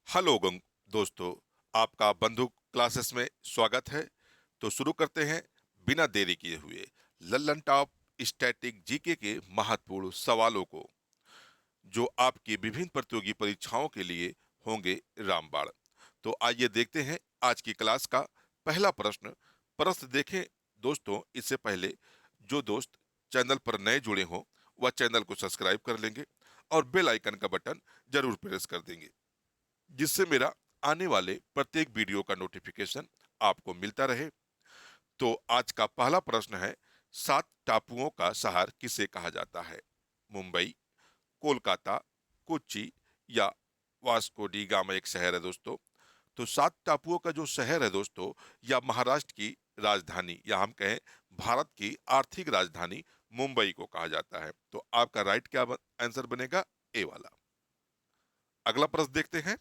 Hello दोस्तों, आपका बंधु क्लासेस में स्वागत है। तो शुरू करते हैं बिना देरी किए हुए लल्लन टॉप स्टैटिक जीके के महत्वपूर्ण सवालों को, जो आपकी विभिन्न प्रतियोगी परीक्षाओं के लिए होंगे रामबाण। तो आइए देखते हैं आज की क्लास का पहला प्रश्न। प्रश्न देखें दोस्तों, इससे पहले जो दोस्त चैनल पर नए जुड़े हों वह चैनल को सब्सक्राइब कर लेंगे और बेल आइकन का बटन जरूर प्रेस कर देंगे, जिससे मेरा आने वाले प्रत्येक वीडियो का नोटिफिकेशन आपको मिलता रहे। तो आज का पहला प्रश्न है, सात टापुओं का शहर किसे कहा जाता है? मुंबई, कोलकाता, कोच्चि या वास्को डी गामा एक शहर है दोस्तों। तो सात टापुओं का जो शहर है दोस्तों, या महाराष्ट्र की राजधानी, या हम कहें भारत की आर्थिक राजधानी मुंबई को कहा जाता है। तो आपका राइट क्या आंसर बनेगा? ए वाला। अगला प्रश्न देखते हैं।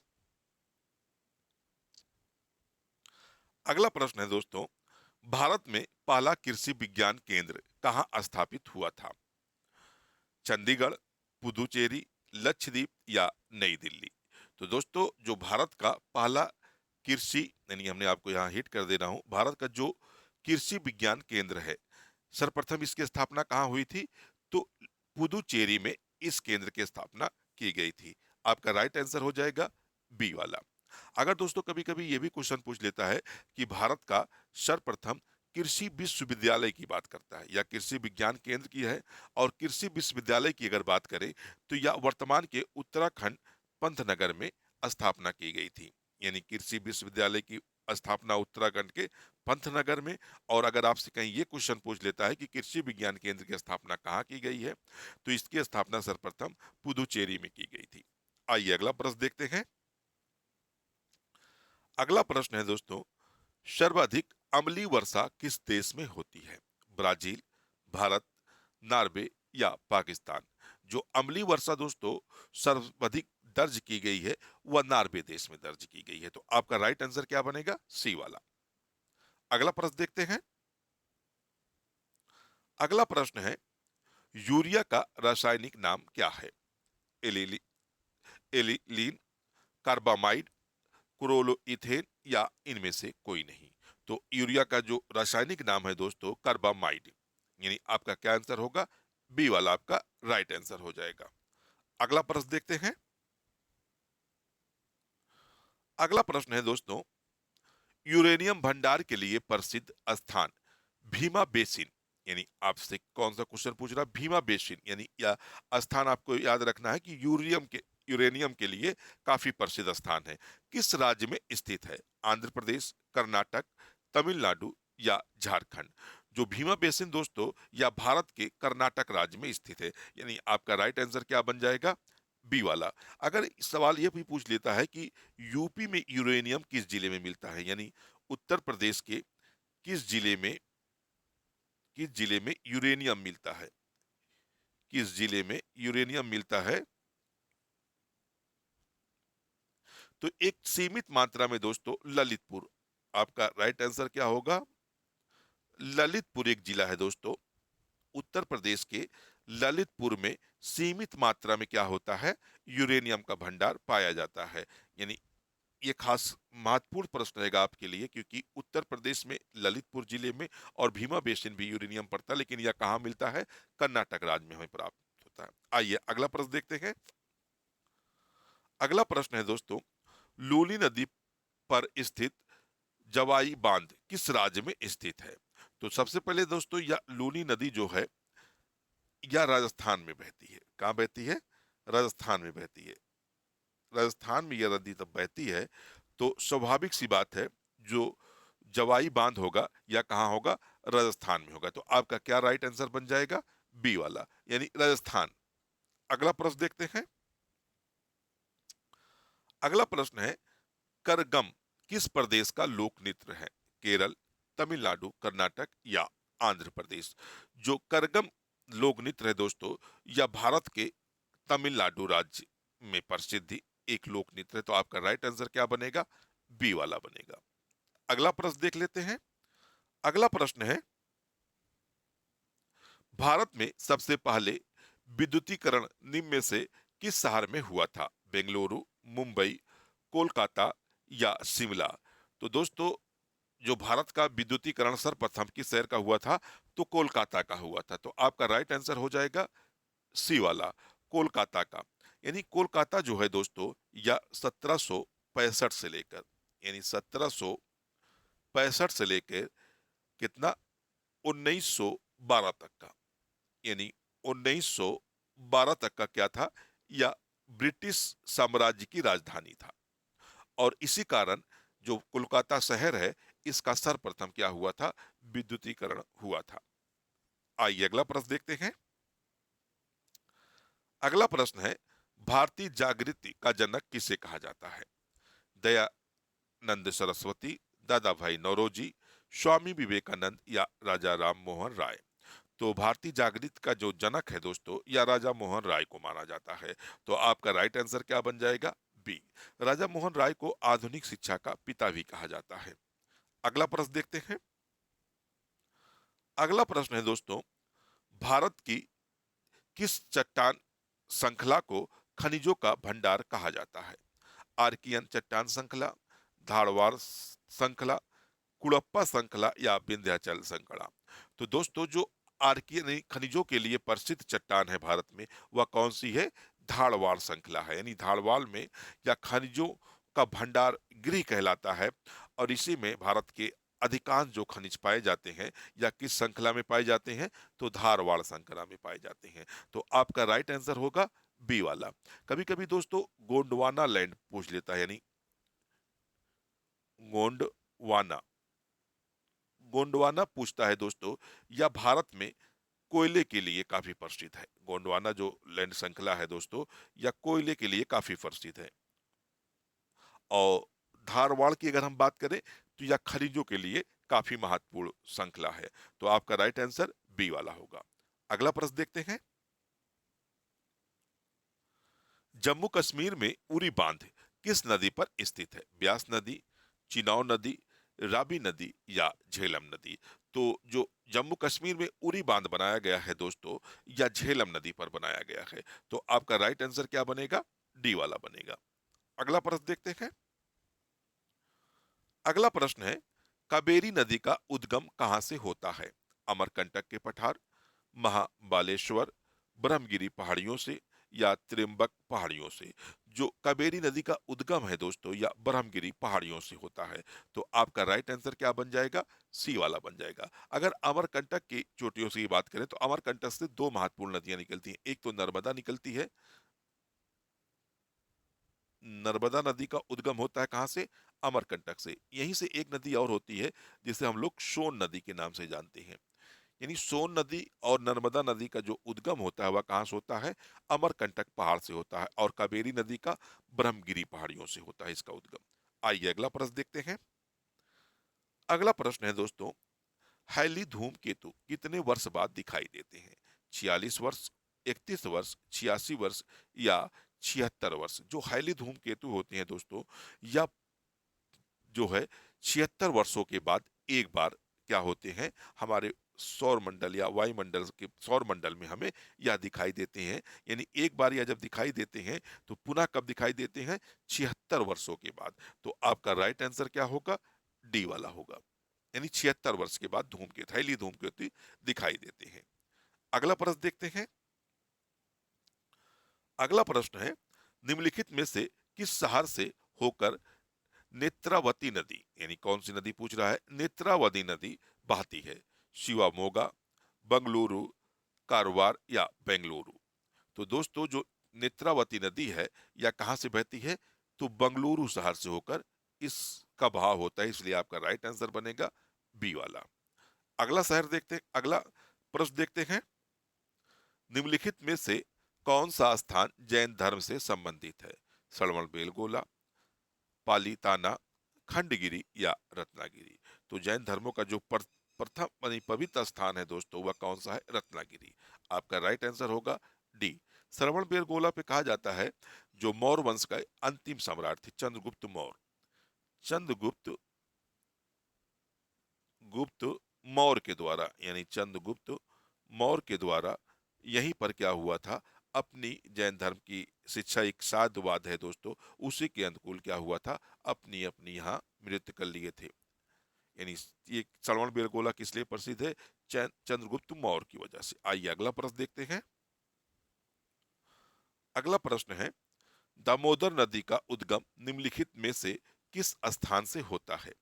अगला प्रश्न है दोस्तों, भारत में पहला कृषि विज्ञान केंद्र कहाँ स्थापित हुआ था? चंडीगढ़, पुदुचेरी, लक्षद्वीप या नई दिल्ली? तो दोस्तों, जो भारत का पहला कृषि, यानी हमने आपको यहाँ हिट कर दे रहा हूं, भारत का जो कृषि विज्ञान केंद्र है, सर्वप्रथम इसकी स्थापना कहाँ हुई थी? तो पुदुचेरी में इस केंद्र की स्थापना की गई थी। आपका राइट आंसर हो जाएगा बी वाला। अगर दोस्तों कभी कभी ये भी क्वेश्चन पूछ लेता है कि भारत का सर्वप्रथम कृषि विश्वविद्यालय की बात करता है या कृषि विज्ञान केंद्र की है, और कृषि विश्वविद्यालय की अगर बात करें तो यह वर्तमान के उत्तराखंड पंतनगर में स्थापना की गई थी। यानी कृषि विश्वविद्यालय की स्थापना उत्तराखंड के पंतनगर में। और अगर आपसे कहीं ये क्वेश्चन पूछ लेता है कि कृषि विज्ञान केंद्र की स्थापना कहाँ की गई है, तो इसकी स्थापना सर्वप्रथम पुदुचेरी में की गई थी। आइए अगला प्रश्न देखते हैं। अगला प्रश्न है दोस्तों, सर्वाधिक अम्लीय वर्षा किस देश में होती है? ब्राजील, भारत, नॉर्वे या पाकिस्तान? जो अम्लीय वर्षा दोस्तों सर्वाधिक दर्ज की गई है वह नॉर्वे देश में दर्ज की गई है। तो आपका राइट आंसर क्या बनेगा? सी वाला। अगला प्रश्न देखते हैं। अगला प्रश्न है, यूरिया का रासायनिक नाम क्या है? एलिली एलिलीन, कार्बामाइड, क्लोरोइथेन या इनमें से कोई नहीं? तो यूरिया का जो रासायनिक नाम है दोस्तों, कार्बामाइड। यानी आपका क्या आंसर होगा? बी वाला आपका राइट आंसर हो जाएगा। अगला प्रश्न देखते हैं। अगला प्रश्न है दोस्तों, यूरेनियम भंडार के लिए प्रसिद्ध स्थान भीमा बेसिन, यानी आपसे कौन सा क्वेश्चन पूछ रहा है? भीमा बेसिन, यानी या स्थान आपको याद रखना है कि यूरेनियम के लिए काफी प्रसिद्ध स्थान है। किस राज्य में स्थित है? आंध्र प्रदेश, कर्नाटक, तमिलनाडु या झारखंड? जो भीमा बेसिन दोस्तों या भारत के कर्नाटक राज्य में स्थित है। यानी आपका राइट आंसर क्या बन जाएगा? बी वाला। अगर सवाल यह भी पूछ लेता है कि यूपी में यूरेनियम किस जिले में मिलता है, यानी उत्तर प्रदेश के किस जिले में यूरेनियम मिलता है, किस जिले में यूरेनियम मिलता है? तो एक सीमित मात्रा में दोस्तों ललितपुर। आपका राइट आंसर क्या होगा? ललितपुर एक जिला है दोस्तों, उत्तर प्रदेश के ललितपुर में सीमित मात्रा में क्या होता है? यूरेनियम का भंडार पाया जाता है। यानी ये खास महत्वपूर्ण प्रश्न रहेगा आपके लिए, क्योंकि उत्तर प्रदेश में ललितपुर जिले में और भीमा बेसिन भी यूरेनियम पड़ता है, लेकिन यह कहाँ मिलता है? कर्नाटक राज्य में हमें प्राप्त होता है। आइए अगला प्रश्न देखते हैं। अगला प्रश्न है दोस्तों, लूनी नदी पर स्थित जवाई बांध किस राज्य में स्थित है? तो सबसे पहले दोस्तों, यह लूनी नदी जो है यह राजस्थान में बहती है। कहाँ बहती है? राजस्थान में बहती है। राजस्थान में यह नदी तब बहती है, तो स्वाभाविक सी बात है, जो जवाई बांध होगा या कहाँ होगा? राजस्थान में होगा। तो आपका क्या राइट आंसर बन जाएगा? बी वाला, यानी राजस्थान। अगला प्रश्न देखते हैं। अगला प्रश्न है, करगम किस प्रदेश का लोक नृत्य है? केरल, तमिलनाडु, कर्नाटक या आंध्र प्रदेश? जो करगम लोक नृत्य है दोस्तों, यह भारत के तमिलनाडु राज्य में प्रसिद्ध एक लोक नृत्य है। तो आपका राइट आंसर क्या बनेगा? बी वाला बनेगा। अगला प्रश्न देख लेते हैं। अगला प्रश्न है, भारत में सबसे पहले विद्युतीकरण निम्न में से किस शहर में हुआ था? बेंगलुरु, मुंबई, कोलकाता या शिमला। तो दोस्तों, जो भारत का विद्युतीकरण सर्वप्रथम किस शहर का हुआ था? तो कोलकाता का हुआ था। तो आपका राइट आंसर हो जाएगा सी वाला, कोलकाता का। यानी कोलकाता जो है दोस्तों, या 1765 से लेकर, यानी 1765 से लेकर कितना, 1912 तक का, यानी 1912 तक का क्या था, या ब्रिटिश साम्राज्य की राजधानी था। और इसी कारण जो कोलकाता शहर है, इसका सर्वप्रथम क्या हुआ था? विद्युतीकरण हुआ था। आइए अगला प्रश्न देखते हैं। अगला प्रश्न है, भारतीय जागृति का जनक किसे कहा जाता है? दयानंद सरस्वती, दादा भाई नौरोजी, स्वामी विवेकानंद या राजा राम मोहन राय। तो भारतीय जागृति का जो जनक है दोस्तों, या राजा मोहन राय को माना जाता है। तो आपका राइट आंसर क्या बन जाएगा? बी। राजा मोहन राय को आधुनिक शिक्षा का पिता भी कहा जाता है। अगला प्रश्न देखते हैं। अगला प्रश्न है दोस्तों, भारत की किस चट्टान श्रृंखला को खनिजों का भंडार कहा जाता है? आर्कियन चट्टान श्रृंखला, धारवाड़ श्रृंखला, कुड़प्पा श्रृंखला या विंध्याचल श्रृंखला। तो दोस्तों, जो आर्कियन खनिजों के लिए प्रसिद्ध चट्टान है भारत में, वह कौन सी है? धारवाड़ श्रृंखला है। यानी धारवाड़ में या खनिजों का भंडार गृह कहलाता है, और इसी में भारत के अधिकांश जो खनिज पाए जाते हैं, या किस श्रृंखला में पाए जाते हैं? तो धारवाड़ श्रृंखला में पाए जाते हैं। तो आपका राइट आंसर होगा बी वाला। कभी कभी दोस्तों गोंडवाना लैंड पूछ लेता है, यानी गोंडवाना, गोंडवाना पूछता है दोस्तों, या भारत में कोयले के लिए काफी प्रसिद्ध है। गोंडवाना जो लैंड श्रृंखला है दोस्तों, या कोयले के लिए काफी प्रसिद्ध है। और धारवाड़ की अगर हम बात करें, तो यह खनिजों के लिए काफी महत्वपूर्ण श्रृंखला है। तो आपका राइट आंसर बी वाला होगा। अगला प्रश्न देखते हैं। जम्मू कश्मीर में उरी बांध किस नदी पर स्थित है? ब्यास नदी, चिनाव नदी, राबी नदी या झेलम नदी। तो जो जम्मू कश्मीर में उरी बांध बनाया गया है दोस्तों, या झेलम नदी पर बनाया गया है। तो आपका राइट आंसर क्या बनेगा? डी वाला बनेगा। अगला प्रश्न देखते हैं। अगला प्रश्न है, कावेरी नदी का उद्गम कहां से होता है? अमरकंटक के पठार, महाबालेश्वर, ब्रह्मगिरी पहाड़ियों से या त्रिम्बक पहाड़ियों से। जो कावेरी नदी का उद्गम है दोस्तों, या ब्रह्मगिरी पहाड़ियों से होता है। तो आपका राइट आंसर क्या बन जाएगा? सी वाला बन जाएगा। अगर अमरकंटक की चोटियों से बात करें, तो अमरकंटक से दो महत्वपूर्ण नदियां निकलती हैं। एक तो नर्मदा निकलती है। नर्मदा नदी का उद्गम होता है कहां से? अमरकंटक से। यहीं से एक नदी और होती है, जिसे हम लोग सोन नदी के नाम से जानते हैं। यानी सोन नदी और नर्मदा नदी का जो उद्गम होता है, वह कहां से होता है? अमरकंटक पहाड़ से होता है। और कावेरी नदी का ब्रह्मगिरी पहाड़ियों से होता है इसका उद्गम। आइए अगला प्रश्न देखते हैं। अगला प्रश्न है दोस्तों, हैली धूमकेतु कितने वर्ष बाद दिखाई देते हैं? 46 वर्ष, 31 वर्ष, 86 वर्ष या 76 वर्ष। जो हैली धूमकेतु होते हैं दोस्तों, या जो है 76 वर्षों के बाद एक बार क्या होते हैं, हमारे सौर मंडल या वायुमंडल के सौर मंडल में हमें यह दिखाई देते हैं। यानी एक बार यह जब दिखाई देते हैं, तो पुनः कब दिखाई देते हैं? 76 वर्षों के बाद। तो आपका राइट आंसर क्या होगा? डी वाला होगा। यानी 76 वर्ष के बाद धूमकेतु, हैली धूमकेतु दिखाई देते हैं। अगला प्रश्न देखते हैं। अगला प्रश्न है, निम्नलिखित में से किस शहर से होकर नेत्रावती नदी, यानी कौन सी नदी पूछ रहा है? नेत्रावती नदी बहती है? शिवामोगा, बंगलुरु, कारवार या बेंगलुरु। तो दोस्तों, जो नेत्रावती नदी है, या कहां से बहती है? तो बंगलुरु शहर से होकर इसका बहाव होता है। इसलिए आपका राइट आंसर बनेगा बी वाला। अगला शहर देखते हैं, अगला प्रश्न देखते हैं। निम्नलिखित में से कौन सा स्थान जैन धर्म से संबंधित है? सड़मल बेलगोला, पालीताना, खंडगिरी या रत्नागिरी। तो जैन धर्मों का जो प्रथम यानी पवित्र स्थान है दोस्तों, वह कौन सा है? रत्नागिरी। आपका राइट आंसर होगा डी। श्रवण बेलगोला पे कहा जाता है, जो मौर्य वंश का अंतिम सम्राट थे, चंद्रगुप्त मौर्य। चंद्रगुप्त गुप्त मौर्य के द्वारा, यानी चंद्रगुप्त मौर्य के द्वारा यहीं पर क्या हुआ था? अपनी जैन धर्म की शिक्षा एक साधुवाद है दोस्तों, उसी के अनुकूल क्या हुआ था, अपनी अपनी यहाँ मृत्यु कर लिए थे। यानी ये श्रवण बेलगोला किस लिए प्रसिद्ध है, चंद्रगुप्त मौर्य की वजह से। आइए अगला प्रश्न देखते हैं। अगला प्रश्न है, दामोदर नदी का उद्गम निम्नलिखित में से किस स्थान से होता है?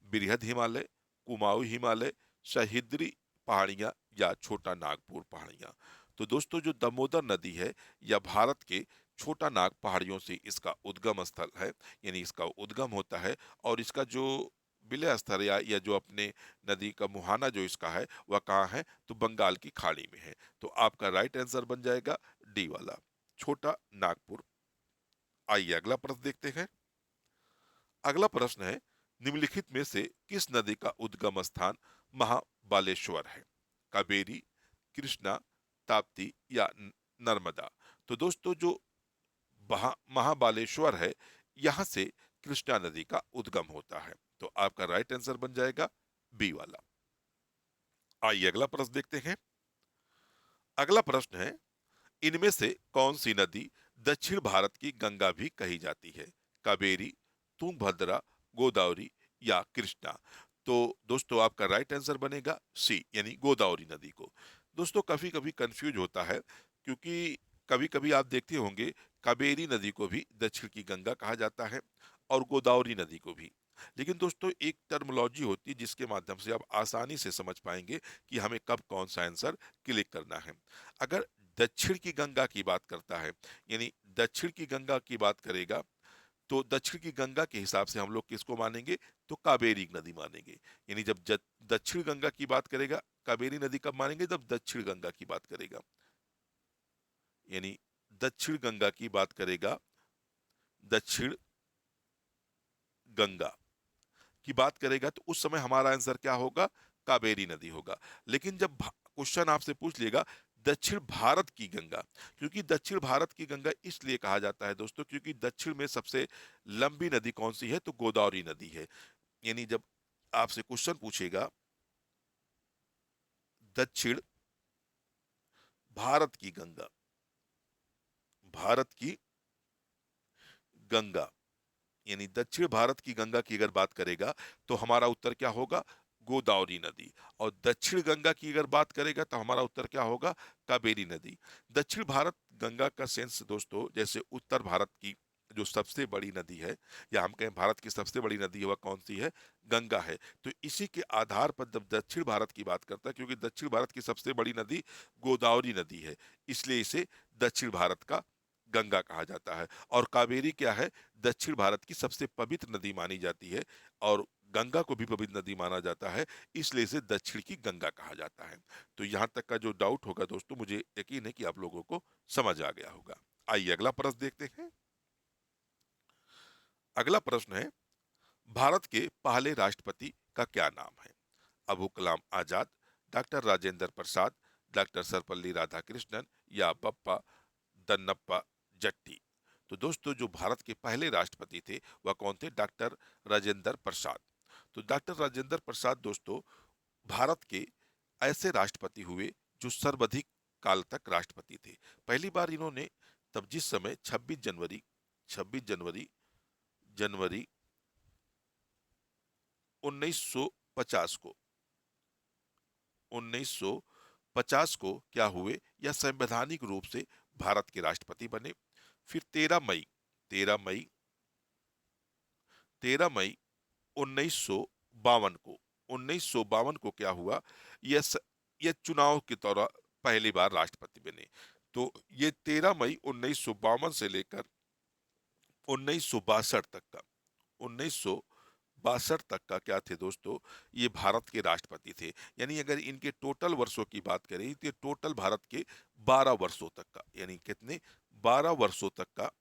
बृहद हिमालय, कुमाऊं हिमालय, सह्याद्री पहाड़ियां या छोटा नागपुर पहाड़ियां। तो दोस्तों जो दामोदर नदी है, यह भारत के छोटा नाग पहाड़ियों से इसका उद्गम स्थल है, यानी इसका उद्गम होता है। और इसका जो विलय स्थल या जो अपने नदी का मुहाना जो इसका है वह कहाँ है, तो बंगाल की खाड़ी में है। तो आपका राइट आंसर बन जाएगा डी वाला, छोटा नागपुर। आइए अगला प्रश्न देखते हैं। अगला प्रश्न है, निम्नलिखित में से किस नदी का उद्गम स्थान महाबालेश्वर है? कावेरी, कृष्णा, ताप्ती या नर्मदा। तो दोस्तों जो महाबालेश्वर है, यहां से कृष्णा नदी का उद्गम होता है। तो आपका राइट आंसर बन जाएगा बी वाला। आइए अगला प्रश्न देखते हैं। अगला प्रश्न है, इनमें से कौन सी नदी दक्षिण भारत की गंगा भी कही जाती है? कावेरी, तुंगभद्रा, गोदावरी या कृष्णा। तो दोस्तों आपका राइट आंसर बनेगा सी, यानी गोदावरी नदी को। दोस्तों कभी कभी कंफ्यूज होता है, क्योंकि कभी कभी आप देखते होंगे कावेरी नदी को भी दक्षिण की गंगा कहा जाता है और गोदावरी नदी को भी। लेकिन दोस्तों एक टर्मिनोलॉजी होती है जिसके माध्यम से आप आसानी से समझ पाएंगे कि हमें कब कौन सा आंसर क्लिक करना है। अगर दक्षिण की गंगा की बात करता है, यानी दक्षिण की गंगा की बात करेगा, तो दक्षिण की गंगा के हिसाब से हम लोग किसको मानेंगे, तो कावेरी नदी मानेंगे। यानी जब दक्षिण गंगा की बात करेगा, कावेरी नदी कब मानेंगे, जब दक्षिण गंगा की बात करेगा। यानी दक्षिण गंगा की बात करेगा, दक्षिण गंगा की बात करेगा, तो उस समय हमारा आंसर क्या होगा, कावेरी नदी होगा। लेकिन जब क्वेश्चन आपसे पूछ लेगा दक्षिण भारत की गंगा, क्योंकि दक्षिण भारत की गंगा इसलिए कहा जाता है दोस्तों, क्योंकि दक्षिण में सबसे लंबी नदी कौन सी है, तो गोदावरी नदी है। यानी जब आपसे क्वेश्चन पूछेगा दक्षिण भारत की गंगा, भारत की गंगा, यानी दक्षिण भारत की गंगा की अगर बात करेगा, तो हमारा उत्तर क्या होगा, गोदावरी नदी। और दक्षिण गंगा की अगर बात करेगा तो हमारा उत्तर क्या होगा, कावेरी नदी। दक्षिण भारत गंगा का सेंस दोस्तों, जैसे उत्तर भारत की जो सबसे बड़ी नदी है, या हम कहें भारत की सबसे बड़ी नदी है, वह कौन सी है, गंगा है। तो इसी के आधार पर जब दक्षिण भारत की बात करता है, क्योंकि दक्षिण भारत की सबसे बड़ी नदी गोदावरी नदी है, इसलिए इसे दक्षिण भारत का गंगा कहा जाता है। और कावेरी क्या है, दक्षिण भारत की सबसे पवित्र नदी मानी जाती है, और गंगा को भी पवित्र नदी माना जाता है, इसलिए इसे दक्षिण की गंगा कहा जाता है। तो यहां तक का जो डाउट होगा दोस्तों, मुझे यकीन है कि आप लोगों को समझ आ गया होगा। आइए अगला प्रश्न देखते हैं। अगला प्रश्न है, भारत के पहले राष्ट्रपति का क्या नाम है? अबू कलाम आजाद, डॉक्टर राजेंद्र प्रसाद, डॉक्टर सर्वपल्ली राधाकृष्णन या बप्पा दन्नप्पा जट्टी। तो दोस्तों जो भारत के पहले राष्ट्रपति थे वह कौन थे, डॉक्टर राजेंद्र प्रसाद। तो डॉक्टर राजेंद्र प्रसाद दोस्तों भारत के ऐसे राष्ट्रपति हुए जो सर्वाधिक काल तक राष्ट्रपति थे। पहली बार इन्होंने, तब जिस समय 26 जनवरी 1950 को 1950 को क्या हुए, या संवैधानिक रूप से भारत के राष्ट्रपति बने। फिर 13 मई 13 मई 1952 को 1952 को क्या हुआ, यह यह चुनाव के दौरान पहली बार राष्ट्रपति बने। तो ये 13 मई 1952 से लेकर 1962 तक का 1962 तक का क्या थे दोस्तों, ये भारत के राष्ट्रपति थे। यानी अगर इनके टोटल वर्षों की बात करें तो टोटल भारत के 12 वर्षों तक का, यानी कितने, 12 वर्षों तक का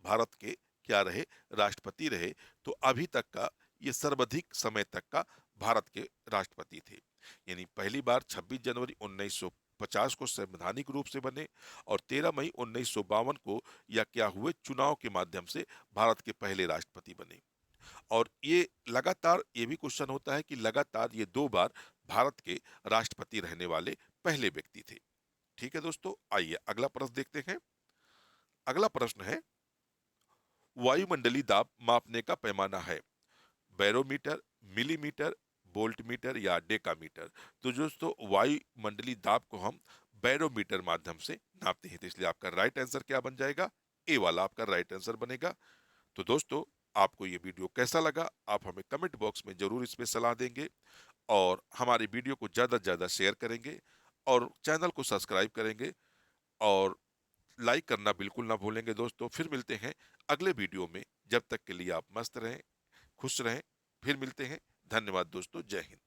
भारत के क्या रहे, राष्ट्रपति रहे। तो अभी तक का ये सर्वाधिक समय तक का भारत के राष्ट्रपति थे। यानी पहली बार 26 जनवरी 1950 को संवैधानिक रूप से बने, और 13 मई 1952 को या क्या हुए, चुनाव के माध्यम से भारत के पहले राष्ट्रपति बने। और ये लगातार, ये भी क्वेश्चन होता है कि लगातार ये 2 बार भारत के राष्ट्रपति रहने वाले पहले व्यक्ति थे। ठीक है दोस्तों, आइए अगला प्रश्न देखते हैं। अगला प्रश्न है, वायुमंडलीय दाब मापने का पैमाना है बैरोमीटर, मिलीमीटर, वोल्टमीटर या डेकामीटर। तो दोस्तों वायुमंडलीय दाब को हम बैरोमीटर माध्यम से नापते हैं, तो इसलिए आपका राइट आंसर क्या बन जाएगा, ए वाला आपका राइट आंसर बनेगा। तो दोस्तों आपको ये वीडियो कैसा लगा, आप हमें कमेंट बॉक्स में जरूर इसमें सलाह देंगे, और हमारी वीडियो को ज्यादा से ज्यादा शेयर करेंगे, और चैनल को सब्सक्राइब करेंगे, और लाइक करना बिल्कुल ना भूलेंगे दोस्तों। फिर मिलते हैं अगले वीडियो में, जब तक के लिए आप मस्त रहें, खुश रहें। फिर मिलते हैं। धन्यवाद दोस्तों, जय हिंद।